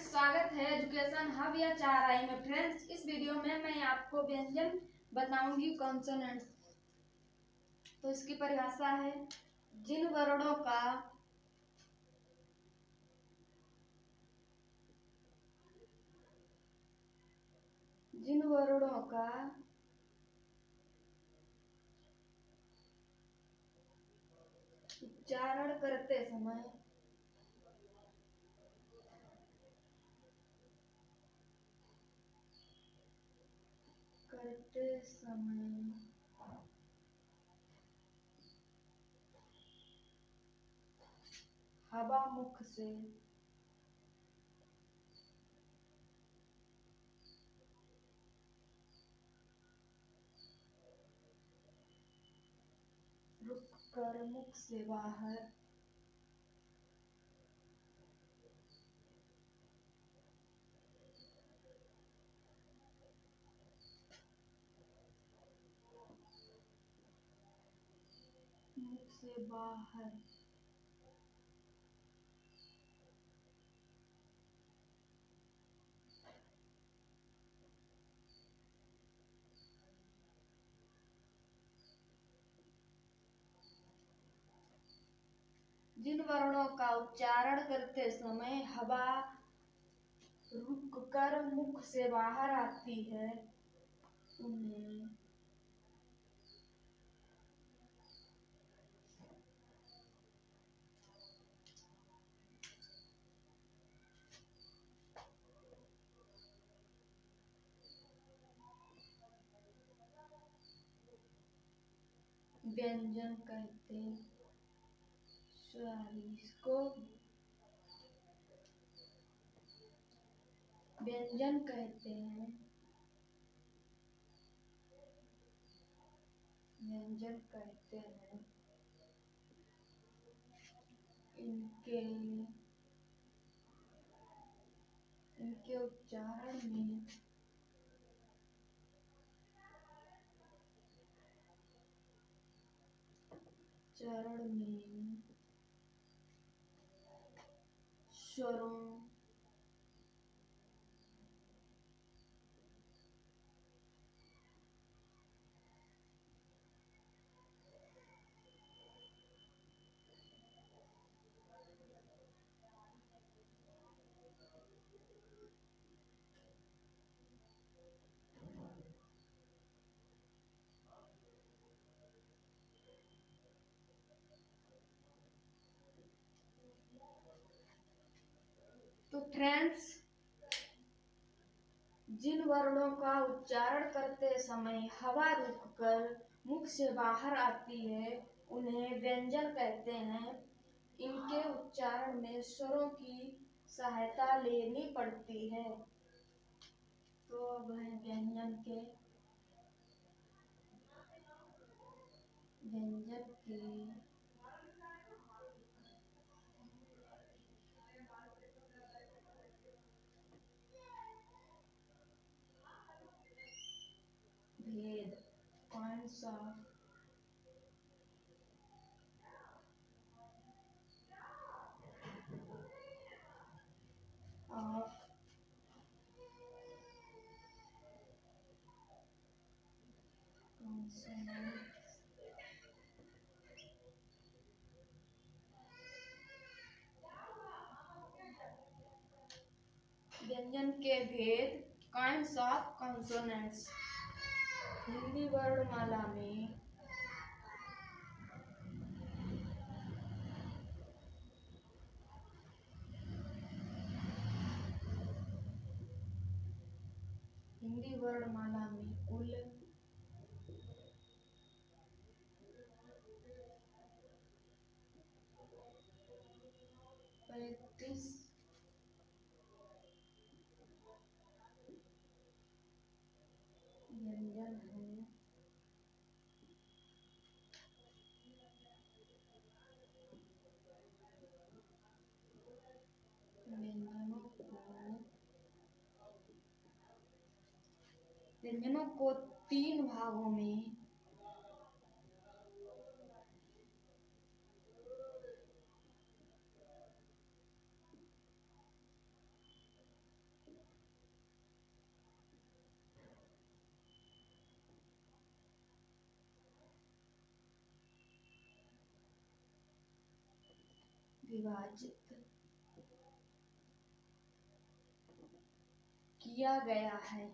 Friends, स्वागत है education hub या चाराई में। फ्रेंड्स, इस वीडियो में मैं आपको व्यंजन बताऊंगी कॉन्सोनेंट्स। तो इसकी परिभाषा है जिन वर्णों का उच्चारण करते समय हवा मुख से रुक कर मुख से बाहर जिन वर्णों का उच्चारण करते समय हवा रुक कर मुख से बाहर आती है उन्हें व्यंजन कहते हैं। इसको व्यंजन कहते हैं। इनके उच्चारण में स्वरों तो फ्रेंड्स, जिन वर्णों का उच्चारण करते समय हवा रुककर मुख से बाहर आती है उन्हें व्यंजन कहते हैं। इनके उच्चारण में स्वरों की सहायता लेनी पड़ती है। तो अब है व्यंजन के भेद। Points of consonants। व्यंजन के भेद। Kinds of consonants. हिंदी वर्णमाला में कुल 35 व्यंजन हैं। व्यंजनों को 3 भागों में विभाजित किया गया है।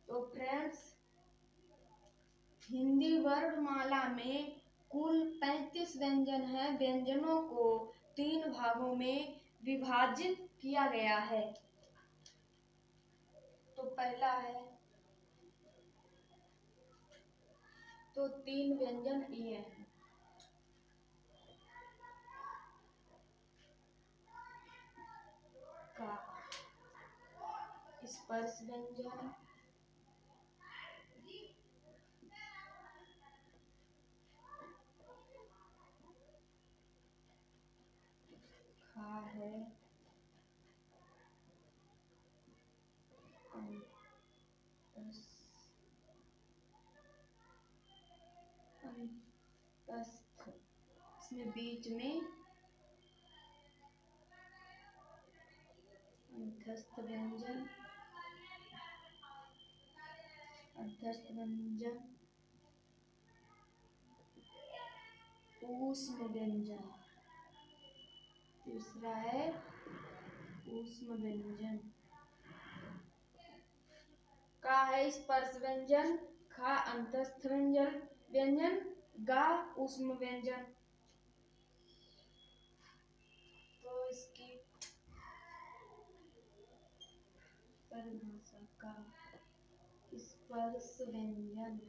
तो फ्रेंड्स, हिंदी वर्णमाला में कुल 35 व्यंजन हैं। व्यंजनों को 3 भागों में विभाजित किया गया है। तो पहला है, तो 3 व्यंजन ये हैं। का स्पर्श व्यंजन, खा है अंतस्थ, इसमें बीच में अंतस्थ व्यंजन, अंतस्थ व्यंजन, ऊष्म व्यंजन। तीसरा है ऊष्म व्यंजन। का है स्पर्श व्यंजन, खा अंतस्थ व्यंजन व्यंजन, गा ऊष्म व्यंजन। तो इसकी परिभाषा का स्पर्श व्यंजन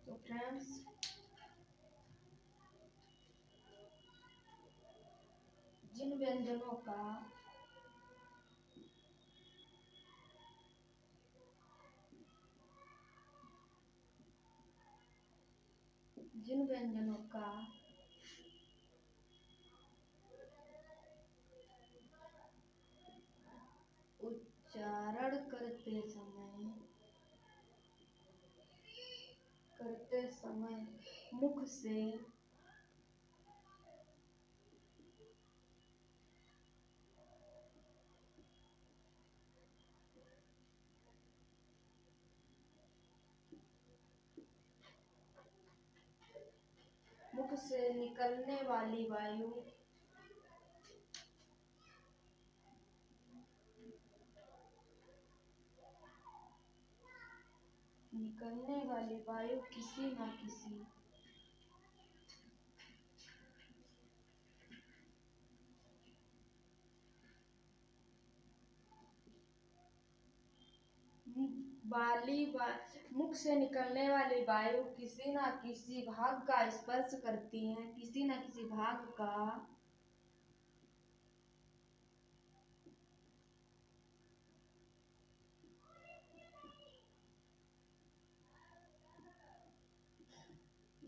तो फ्रेंड्स, जिन व्यंजनों का उच्चारण करते समय मुख से निकलने वाली वायु किसी न किसी मुख से निकलने वाली वायु किसी न किसी भाग का स्पर्श करती है, किसी न किसी भाग का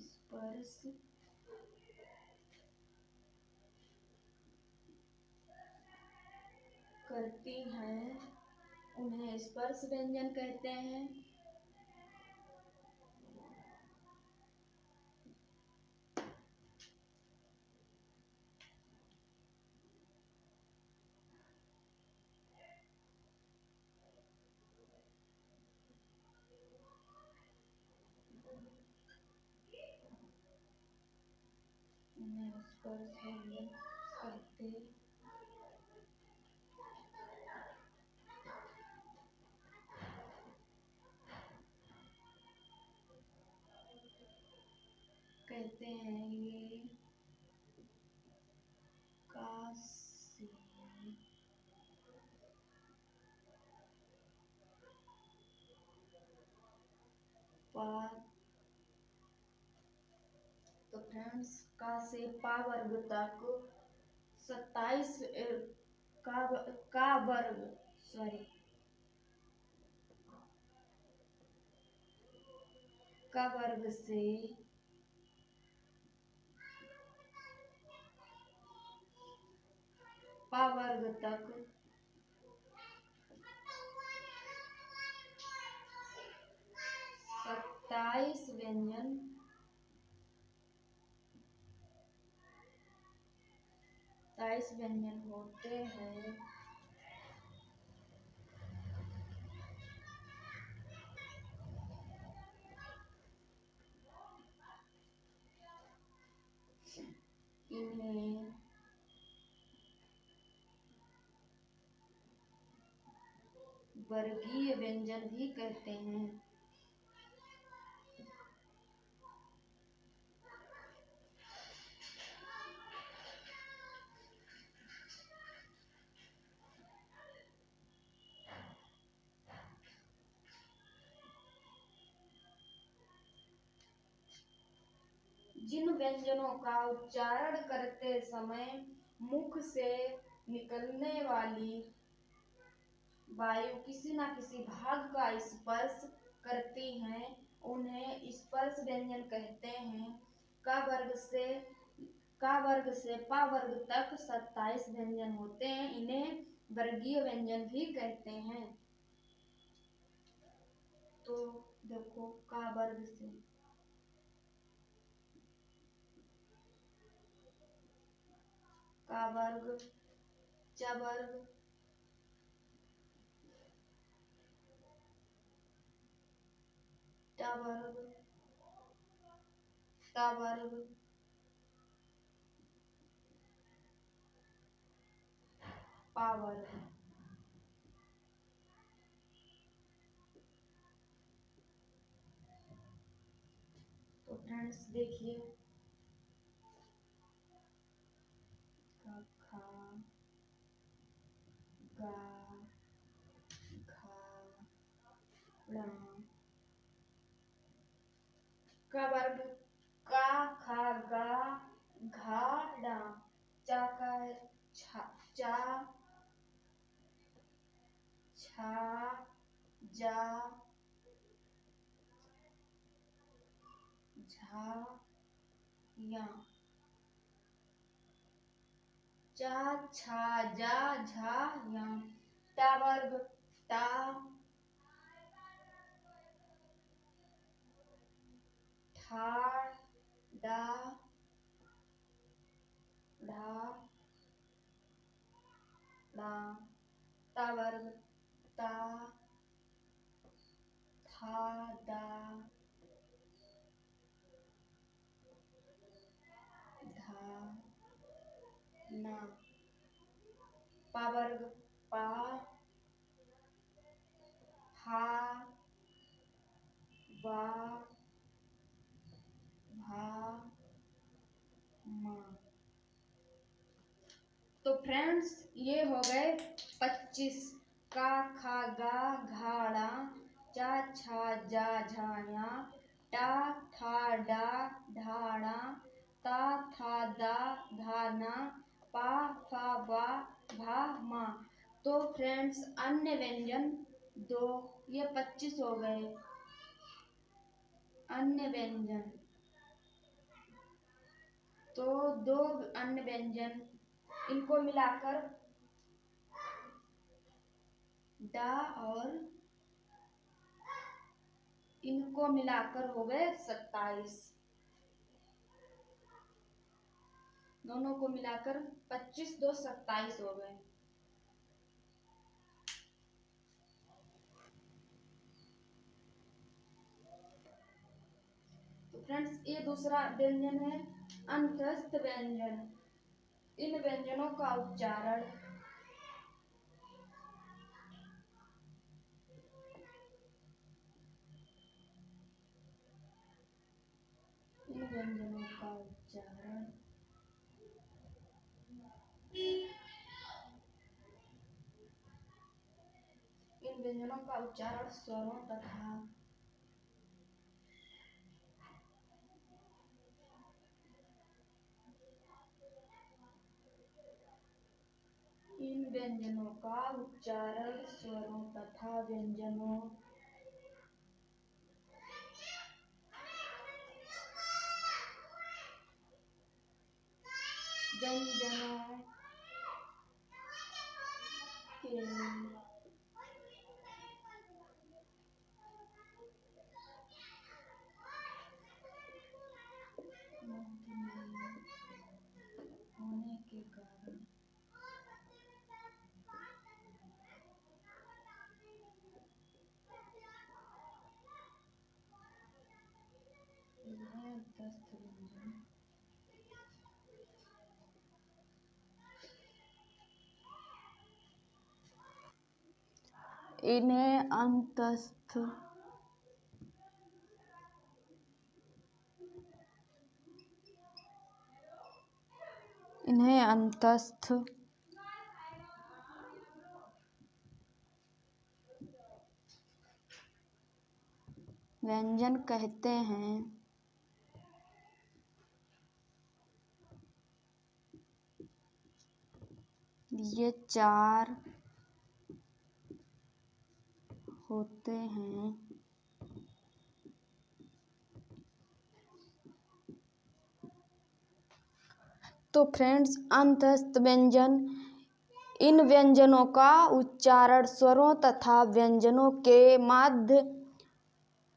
स्पर्श करती हैं, उन्हें स्पर्श व्यंजन कहते हैं। उन्हें स्पर्श व्यंजन कहते हैं। ये का से पा, तो फ्रेंड्स, का से पा वर्ग तक 27 का वर्ग सॉरी का वर्ग से पा वर्ग तक 27 व्यंजन 27 व्यंजन होते हैं। इन्हें वर्गीय व्यंजन भी कहते हैं। जिन व्यंजनों का उच्चारण करते समय मुख से निकलने वाली वायु किसी न किसी भाग का स्पर्श करती हैं, उन्हें स्पर्श व्यंजन कहते हैं। क वर्ग से प वर्ग तक 27 व्यंजन होते हैं। इन्हें वर्गीय व्यंजन भी कहते हैं। तो देखो, क वर्ग से क वर्ग, च वर्ग, ट वर्ग, ट वर्ग, प वर्ग। तो फ्रेंड्स देखिए, क ख ग घ ङ। क वर्ग का खा गा घा डा। चा का है चा छा जा झा या। चा छा जा झा या। टा वर्ग टा ठा डा ढा डा। ता वर्ग ता था दा धा ना। पा वर्ग पा फा वा भा मा। तो फ्रेंड्स, ये हो गए 25। का खा गा घाड़ा, चा छा जा झाया, टा था डा ढाड़ा, ता था दा धाना, पा फा वा भा मा। तो फ्रेंड्स, अन्य व्यंजन 2, ये 25 हो गए अन्य व्यंजन। तो 2 अन्य व्यंजन, इनको मिलाकर डा और इनको मिलाकर हो गए 27। दोनों को मिलाकर 25 2 27 हो गए। तो फ्रेंड्स, ये दूसरा व्यंजन है अंतस्थ व्यंजन। इन व्यंजनों का उच्चारण इन व्यंजनों का उच्चारण इन व्यंजनों का उच्चारण स्वरों तथा इन व्यंजनों का उच्चारण स्वरों तथा व्यंजनों व्यंजनों के मध्य में होने के कारण अंतस्थ व्यंजन। इन्हें अंतस्थ व्यंजन कहते हैं। ये चार होते हैं। तो फ्रेंड्स, अंतस्थ व्यंजन इन व्यंजनों का उच्चारण स्वरों तथा व्यंजनों के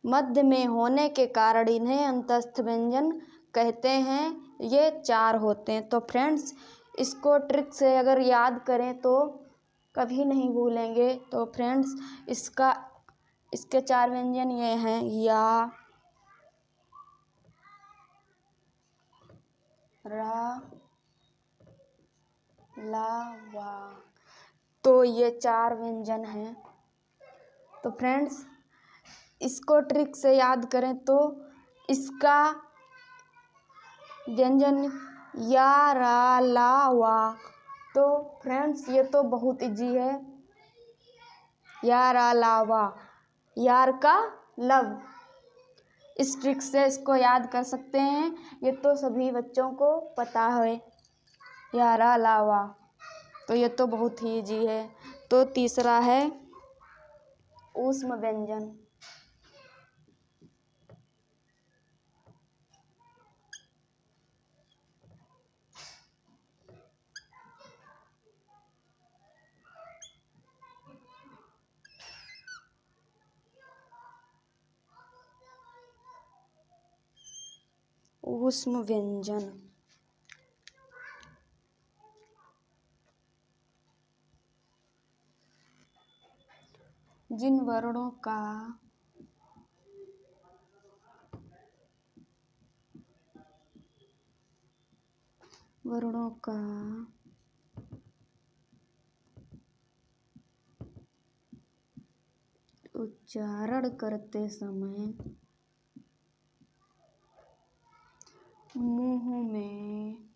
मध्य में होने के कारण इन्हें अंतस्थ व्यंजन कहते हैं। ये चार होते हैं। तो फ्रेंड्स, इसको ट्रिक से अगर याद करें तो कभी नहीं भूलेंगे। तो फ्रेंड्स, इसके चार व्यंजन ये हैं: या, रा, ला, वा। तो ये चार व्यंजन हैं। तो फ्रेंड्स, इसको ट्रिक से याद करें तो इसका व्यंजन या, रा, ला, वा। तो फ्रेंड्स, ये तो बहुत इजी है। या, रा, ला, वा, यार का लव। इस ट्रिक से इसको याद कर सकते हैं। ये तो सभी बच्चों को पता है, या, रा, ला, वा। तो ये तो बहुत ही इजी है। तो तीसरा है ऊष्म व्यंजन। ऊष्म व्यंजन जिन वर्णों का उच्चारण करते समय मुंह में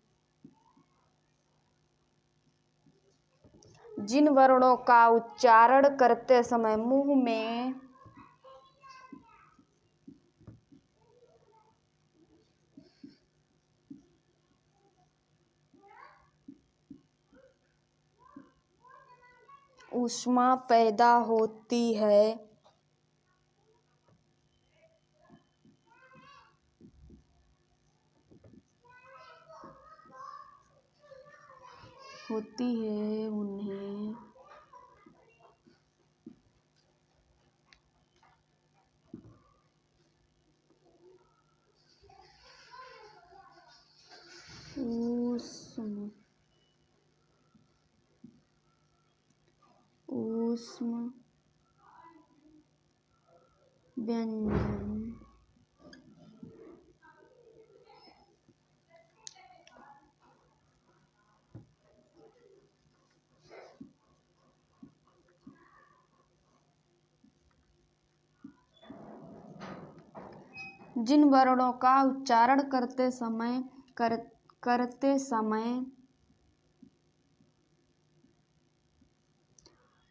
जिन वर्णों का उच्चारण करते समय मुंह में ऊष्मा पैदा होती है, उन्हें ऊष्म व्यंजन जिन वर्णों का उच्चारण करते समय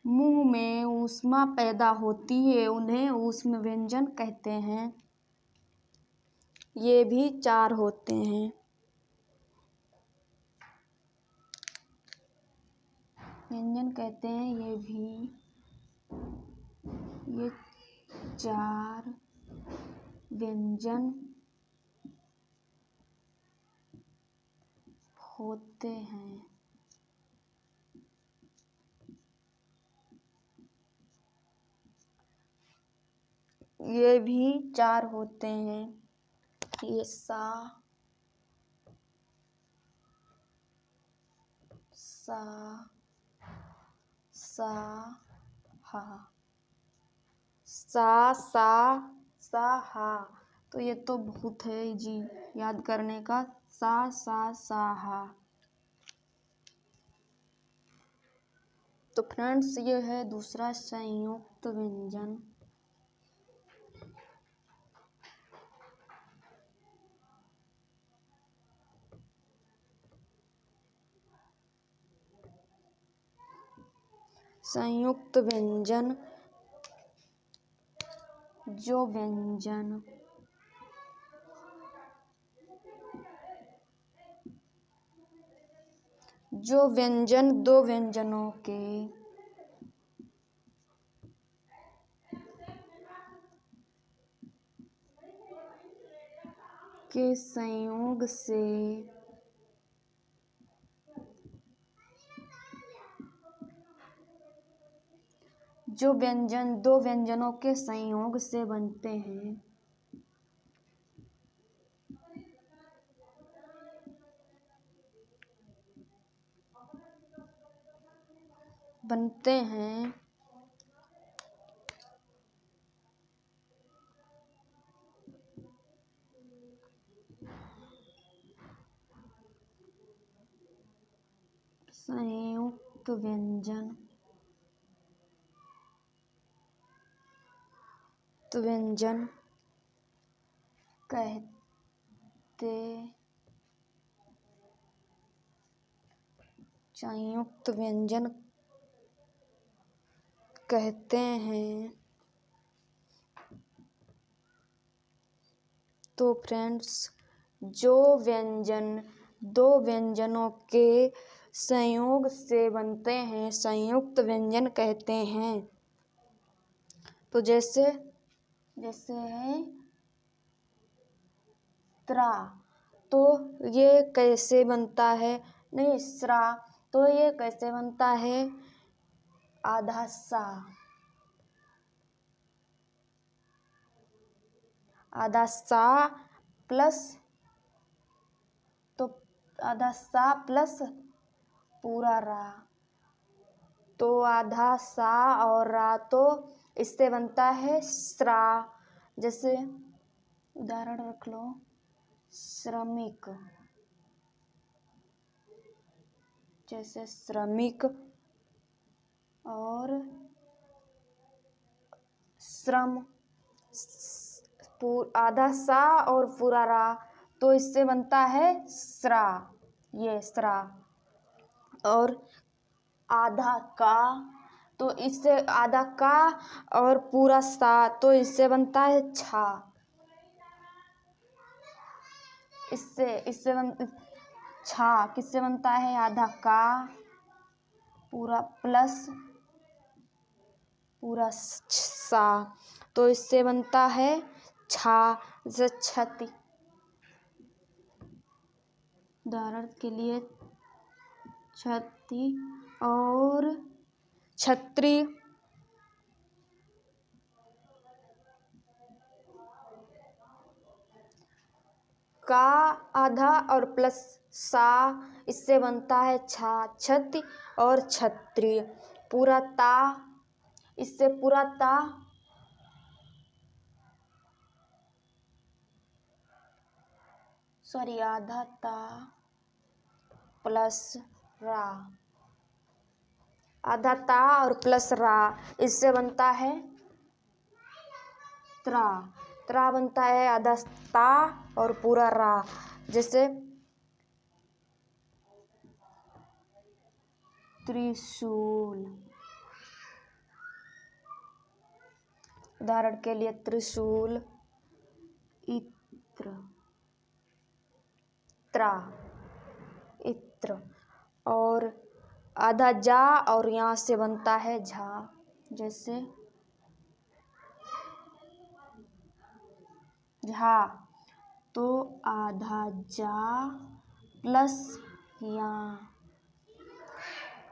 मुंह में ऊष्मा पैदा होती है, उन्हें ऊष्म व्यंजन कहते हैं। ये भी चार होते हैं। व्यंजन कहते हैं ये चार व्यंजन होते हैं। ये भी चार होते हैं। ये सा, हा, सा, सा, हा। तो ये तो बहुत है इजी याद करने का। सा हा। तो फ्रेंड्स ये है दूसरा संयुक्त व्यंजन। संयुक्त व्यंजन जो व्यंजन दो व्यंजनों के संयोग से जो व्यंजन दो व्यंजनों के संयोग से बनते हैं संयुक्त व्यंजन कहते हैं। तो फ्रेंड्स जो व्यंजन दो व्यंजनों के संयोग से बनते हैं संयुक्त व्यंजन कहते हैं। तो जैसे है त्रा, तो ये कैसे बनता है? नहीं, स्रा, तो ये कैसे बनता है? आधा सा प्लस, तो आधा सा प्लस पूरा रा, तो आधा सा और रा, तो इससे बनता है स्रा। जैसे उदाहरण रख लो, श्रमिक, जैसे श्रमिक और श्रम, आधा सा और पूरा रा, तो इससे बनता है स्रा, ये स्रा। और आधा का, तो इससे आधा का और पूरा सा, तो इससे बनता है छा। इससे छा किससे बनता है? आधा का पूरा प्लस पूरा सा, तो इससे बनता है छा। जैसे छति, उदाहरण के लिए छति और छतरी, का आधा और प्लस सा, इससे बनता है छा, छति और छत्री। पूरा ता, इससे पूरा ता आधा ता प्लस रा, आधा ता और प्लस रा, इससे बनता है त्रा। त्रा बनता है आधा ता और पूरा रा। जैसे त्रिशूल, उदाहरण के लिए त्रिशूल, इत्र, त्रा, इत्र, और आधा जा और यहाँ से बनता है झा। जैसे झा, तो आधा जा प्लस यहाँ,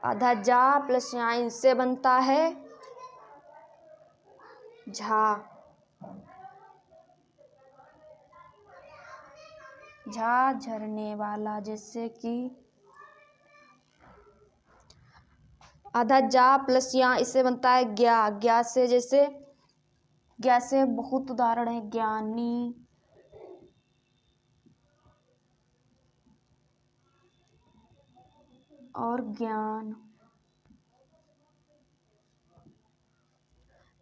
आधा जा प्लस यहाँ, इनसे बनता है झा। झा झरने वाला, जैसे कि आधा जा प्लस यहाँ, इससे बनता है ज्ञा। ज्ञा से, जैसे ज्ञा से बहुत उदाहरण है, ज्ञानी, और ज्ञान।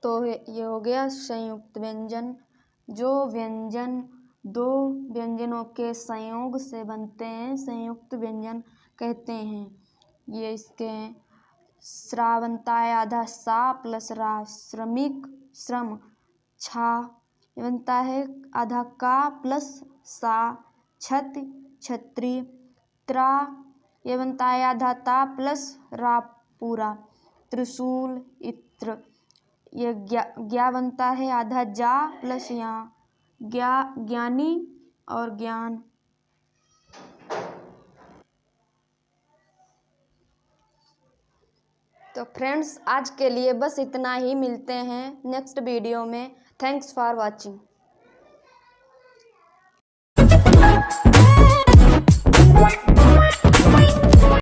तो ये हो गया संयुक्त व्यंजन। जो व्यंजन दो व्यंजनों के संयोग से बनते हैं संयुक्त व्यंजन कहते हैं। ये इसके हैं श्रावंताय आधा सा प्लस रा श्रमिक श्रम छा। ये बनता है आधा का प्लस सा छत छत्री त्रा। ये बनता है आधा ता प्लस रा पूरा त्रिशूल इत्र। ये ज्ञा बनता है आधा जा प्लस यहाँ ज्ञानी और ज्ञान। तो फ्रेंड्स आज के लिए बस इतना ही। मिलते हैं नेक्स्ट वीडियो में। Thanks for watching.